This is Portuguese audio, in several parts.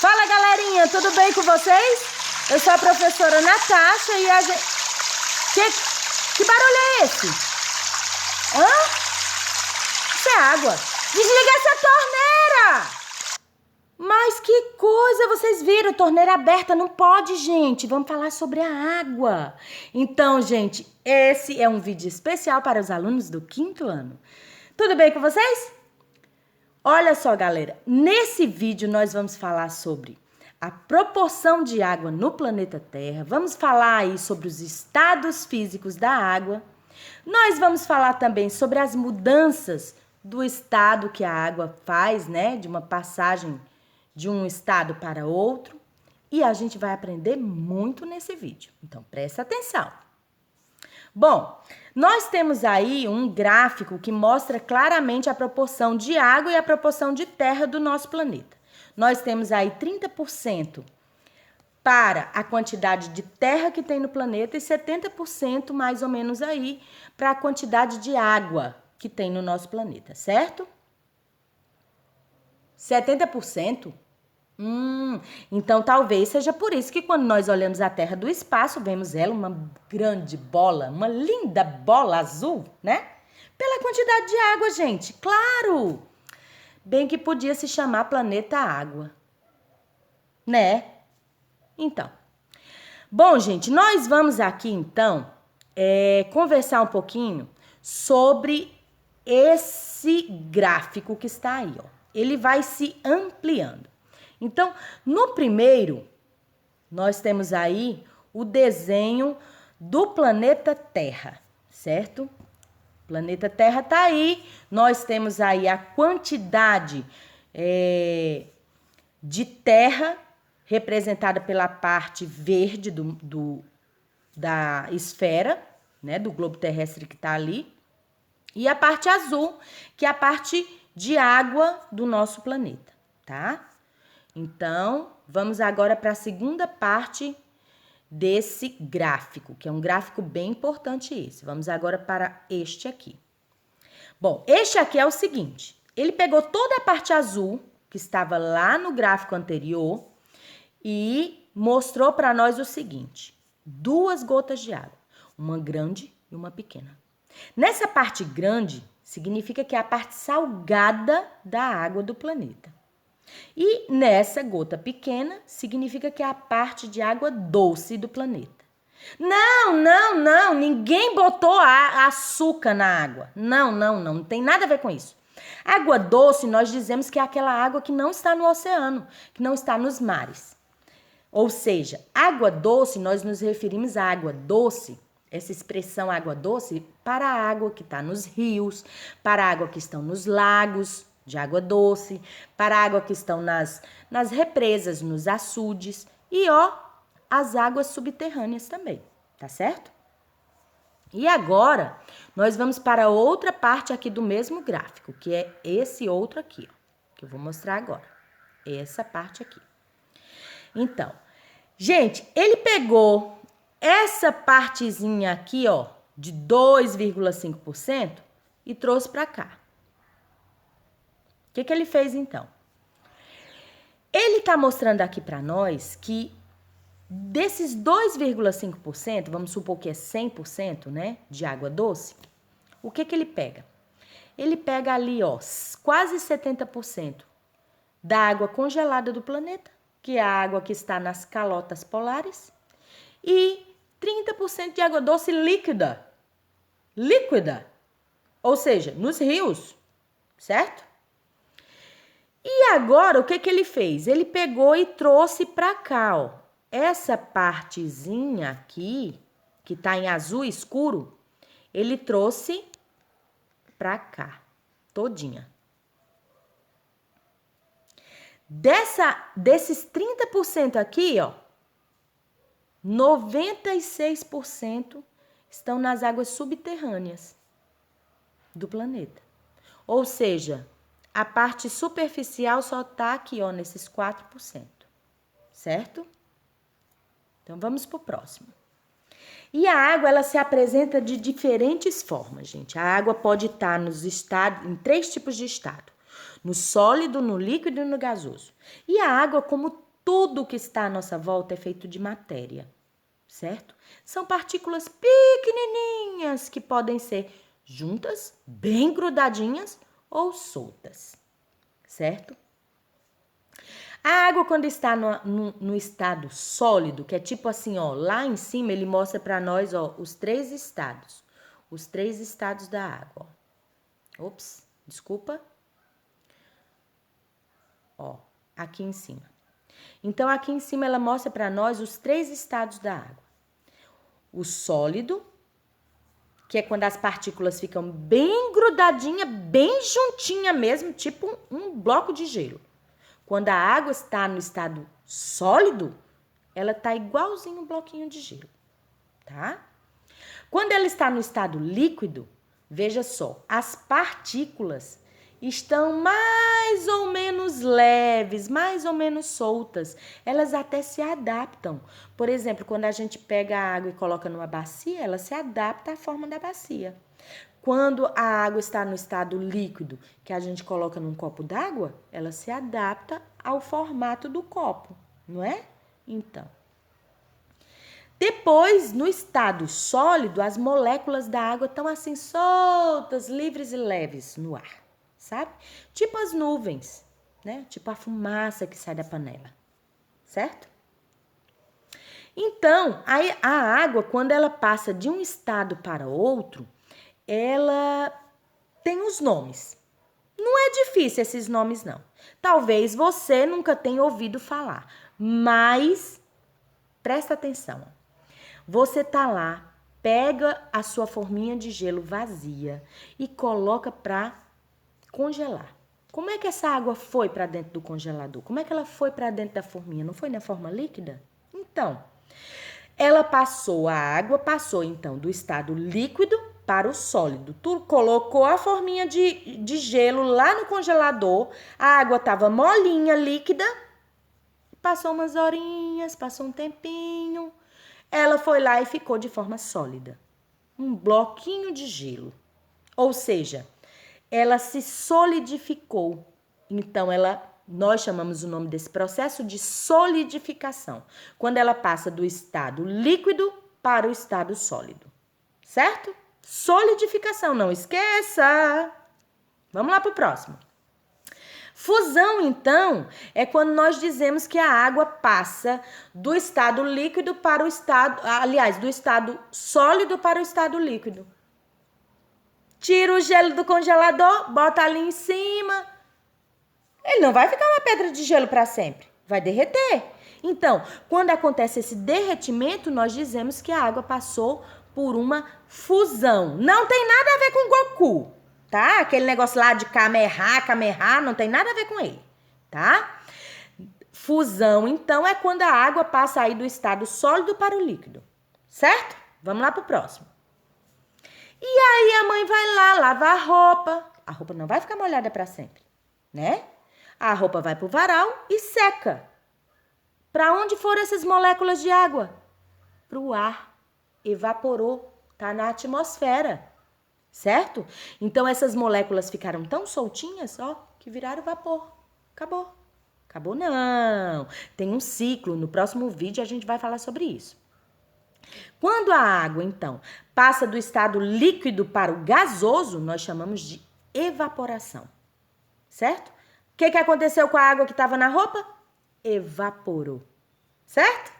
Fala, galerinha, tudo bem com vocês? Eu sou a professora Natasha e a gente... Que barulho é esse? Hã? Isso é água. Desliga essa torneira! Mas que coisa, vocês viram? Torneira aberta, não pode, gente. Vamos falar sobre a água. Então, gente, esse é um vídeo especial para os alunos do 5º ano. Tudo bem com vocês? Olha só, galera, nesse vídeo nós vamos falar sobre a proporção de água no planeta Terra, vamos falar aí sobre os estados físicos da água, nós vamos falar também sobre as mudanças do estado que a água faz, né, de uma passagem de um estado para outro, e a gente vai aprender muito nesse vídeo, então presta atenção. Bom, nós temos aí um gráfico que mostra claramente a proporção de água e a proporção de terra do nosso planeta. Nós temos aí 30% para a quantidade de terra que tem no planeta e 70% mais ou menos aí para a quantidade de água que tem no nosso planeta, certo? 70%? Então talvez seja por isso que quando nós olhamos a Terra do espaço, vemos ela uma grande bola, uma linda bola azul, né? Pela quantidade de água, gente, claro! Bem que podia se chamar planeta água, né? Então, bom, gente, nós vamos aqui então conversar um pouquinho sobre esse gráfico que está aí, ó. Ele vai se ampliando. Então, no primeiro, nós temos aí o desenho do planeta Terra, certo? O planeta Terra tá aí, nós temos aí a quantidade de terra representada pela parte verde da esfera, né, do globo terrestre que tá ali, e a parte azul, que é a parte de água do nosso planeta, tá? Então, vamos agora para a segunda parte desse gráfico, que é um gráfico bem importante esse. Vamos agora para este aqui. Bom, este aqui é o seguinte, ele pegou toda a parte azul, que estava lá no gráfico anterior, e mostrou para nós o seguinte, 2 gotas de água, uma grande e uma pequena. Nessa parte grande, significa que é a parte salgada da água do planeta. E nessa gota pequena, significa que é a parte de água doce do planeta. Não, ninguém botou açúcar na água. Não tem nada a ver com isso. Água doce, nós dizemos que é aquela água que não está no oceano, que não está nos mares. Ou seja, água doce, nós nos referimos à água doce, essa expressão água doce, para a água que está nos rios, para a água que estão nos lagos, de água doce, para a água que estão nas represas, nos açudes e, as águas subterrâneas também, tá certo? E agora, nós vamos para outra parte aqui do mesmo gráfico, que é esse outro aqui, ó, que eu vou mostrar agora. Essa parte aqui. Então, gente, ele pegou essa partezinha aqui, ó, de 2,5% e trouxe para cá. O que ele fez, então? Ele está mostrando aqui para nós que desses 2,5%, vamos supor que é 100%, né, de água doce, o que ele pega? Ele pega ali, ó, quase 70% da água congelada do planeta, que é a água que está nas calotas polares, e 30% de água doce líquida. Líquida. Ou seja, nos rios, certo? E agora, o que ele fez? Ele pegou e trouxe para cá, ó. Essa partezinha aqui, que tá em azul escuro, ele trouxe para cá, todinha. Desses 30% aqui, ó, 96% estão nas águas subterrâneas do planeta. Ou seja, a parte superficial só tá aqui, ó, nesses 4%, certo? Então, vamos pro próximo. E a água, ela se apresenta de diferentes formas, gente. A água pode estar em 3 tipos de estado. No sólido, no líquido e no gasoso. E a água, como Tudo que está à nossa volta é feito de matéria, certo? São partículas pequenininhas que podem ser juntas, bem grudadinhas ou soltas, certo? A água, quando está no estado sólido, que é tipo assim, ó, lá em cima ele mostra para nós, ó, os 3 estados. Os 3 estados da água, ó. Ops, desculpa. Ó, aqui em cima. Então, aqui em cima ela mostra para nós os 3 estados da água. O sólido, que é quando as partículas ficam bem grudadinha, bem juntinha mesmo, tipo um bloco de gelo. Quando a água está no estado sólido, ela está igualzinho um bloquinho de gelo, tá? Quando ela está no estado líquido, veja só, as partículas estão mais ou menos leves, mais ou menos soltas. Elas até se adaptam. Por exemplo, quando a gente pega a água e coloca numa bacia, ela se adapta à forma da bacia. Quando a água está no estado líquido, que a gente coloca num copo d'água, ela se adapta ao formato do copo, não é? Então, depois, no estado sólido, as moléculas da água estão assim soltas, livres e leves no ar, sabe? Tipo as nuvens, né? Tipo a fumaça que sai da panela, certo? Então, a água, quando ela passa de um estado para outro, ela tem os nomes. Não é difícil esses nomes, não. Talvez você nunca tenha ouvido falar, mas presta atenção. Você tá lá, pega a sua forminha de gelo vazia e coloca para congelar. Como é que essa água foi para dentro do congelador? Como é que ela foi para dentro da forminha? Não foi na forma líquida? Então, a água passou então do estado líquido para o sólido. Tu colocou a forminha de gelo lá no congelador, a água estava molinha, líquida, passou umas horinhas, passou um tempinho, ela foi lá e ficou de forma sólida. Um bloquinho de gelo. Ou seja, ela se solidificou. Então, nós chamamos o nome desse processo de solidificação. Quando ela passa do estado líquido para o estado sólido. Certo? Solidificação, não esqueça. Vamos lá para o próximo. Fusão, então, é quando nós dizemos que a água passa do estado líquido para o estado, aliás, do estado sólido para o estado líquido. Tira o gelo do congelador, bota ali em cima. Ele não vai ficar uma pedra de gelo para sempre, vai derreter. Então, quando acontece esse derretimento, nós dizemos que a água passou por uma fusão. Não tem nada a ver com Goku, tá? Aquele negócio lá de Kamehameha, não tem nada a ver com ele, tá? Fusão, então, é quando a água passa aí do estado sólido para o líquido, certo? Vamos lá pro próximo. E aí a mãe vai lá lavar a roupa. A roupa não vai ficar molhada para sempre, né? A roupa vai pro varal e seca. Para onde foram essas moléculas de água? Pro ar. Evaporou, tá na atmosfera, certo? Então essas moléculas ficaram tão soltinhas, ó, que viraram vapor. Acabou. Acabou não. Tem um ciclo, no próximo vídeo a gente vai falar sobre isso. Quando a água, então, passa do estado líquido para o gasoso, nós chamamos de evaporação, certo? O que aconteceu com a água que estava na roupa? Evaporou, certo?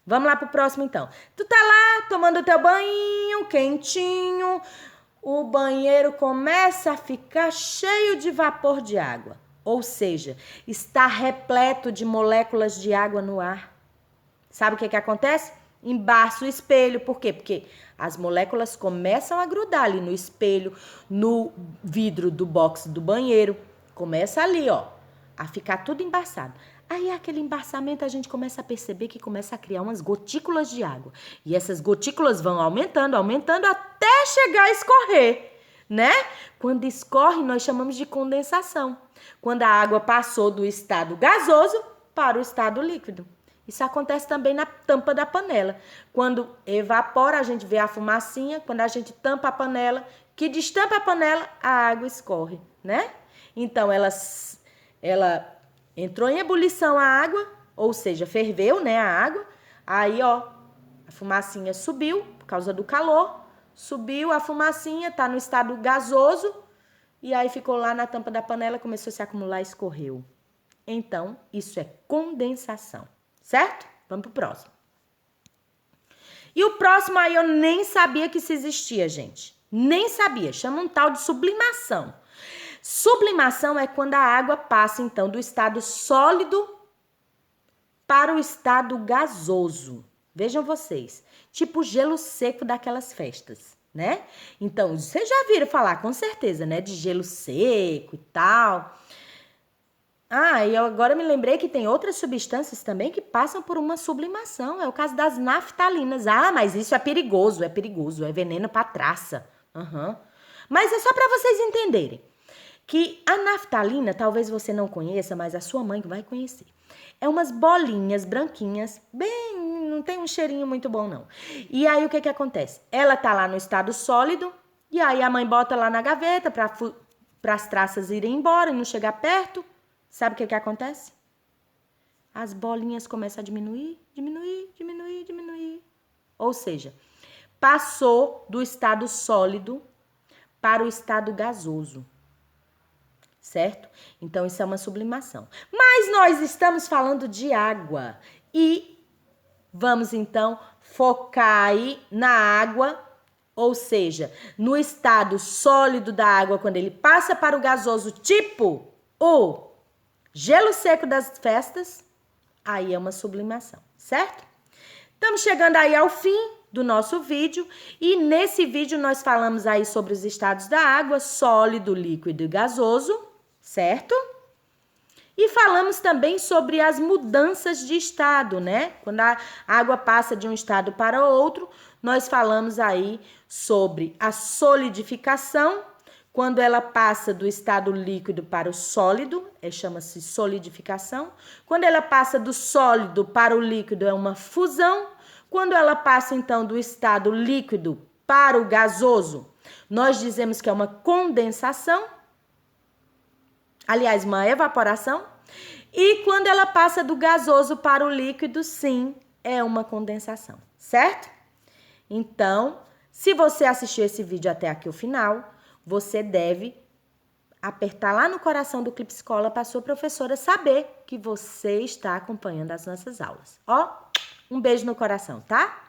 Vamos lá pro próximo, então. Tu tá lá tomando teu banho quentinho, o banheiro começa a ficar cheio de vapor de água. Ou seja, está repleto de moléculas de água no ar. Sabe o que acontece? Embaça o espelho. Por quê? Porque as moléculas começam a grudar ali no espelho, no vidro do box do banheiro. Começa ali, ó, a ficar tudo embaçado. Aí, aquele embaçamento, a gente começa a perceber que começa a criar umas gotículas de água. E essas gotículas vão aumentando, aumentando, até chegar a escorrer, né? Quando escorre, nós chamamos de condensação. Quando a água passou do estado gasoso para o estado líquido. Isso acontece também na tampa da panela. Quando evapora, a gente vê a fumacinha. Quando a gente tampa a panela, que destampa a panela, a água escorre, né? Então, ela Entrou em ebulição a água, ou seja, ferveu, né, a água. Aí, ó, a fumacinha subiu por causa do calor. Subiu a fumacinha, tá no estado gasoso. E aí ficou lá na tampa da panela, começou a se acumular e escorreu. Então, isso é condensação, certo? Vamos pro próximo. E o próximo aí eu nem sabia que isso existia, gente. Nem sabia. Chama um tal de sublimação. Sublimação é quando a água passa, então, do estado sólido para o estado gasoso. Vejam vocês. Tipo gelo seco daquelas festas, né? Então, vocês já viram falar, com certeza, né? De gelo seco e tal. Ah, e eu agora me lembrei que tem outras substâncias também que passam por uma sublimação. É o caso das naftalinas. Ah, mas isso é perigoso, é veneno para traça. Uhum. Mas é só para vocês entenderem que a naftalina, talvez você não conheça, mas a sua mãe vai conhecer. É umas bolinhas branquinhas, bem, não tem um cheirinho muito bom não. E aí o que que acontece? Ela tá lá no estado sólido, e aí a mãe bota lá na gaveta para as traças irem embora e não chegar perto. Sabe o que que acontece? As bolinhas começam a diminuir. Ou seja, passou do estado sólido para o estado gasoso. Certo? Então, isso é uma sublimação. Mas nós estamos falando de água. E vamos, então, focar aí na água, ou seja, no estado sólido da água, quando ele passa para o gasoso, tipo o gelo seco das festas, aí é uma sublimação, certo? Estamos chegando aí ao fim do nosso vídeo e nesse vídeo nós falamos aí sobre os estados da água, sólido, líquido e gasoso, certo? E falamos também sobre as mudanças de estado, né? Quando a água passa de um estado para outro, nós falamos aí sobre a solidificação. Quando ela passa do estado líquido para o sólido, chama-se solidificação. Quando ela passa do sólido para o líquido, é uma fusão. Quando ela passa, então, do estado líquido para o gasoso, nós dizemos que é uma condensação. Aliás, uma evaporação. E quando ela passa do gasoso para o líquido, sim, é uma condensação, certo? Então, se você assistiu esse vídeo até aqui o final, você deve apertar lá no coração do Clipe Escola para a sua professora saber que você está acompanhando as nossas aulas. Ó, um beijo no coração, tá?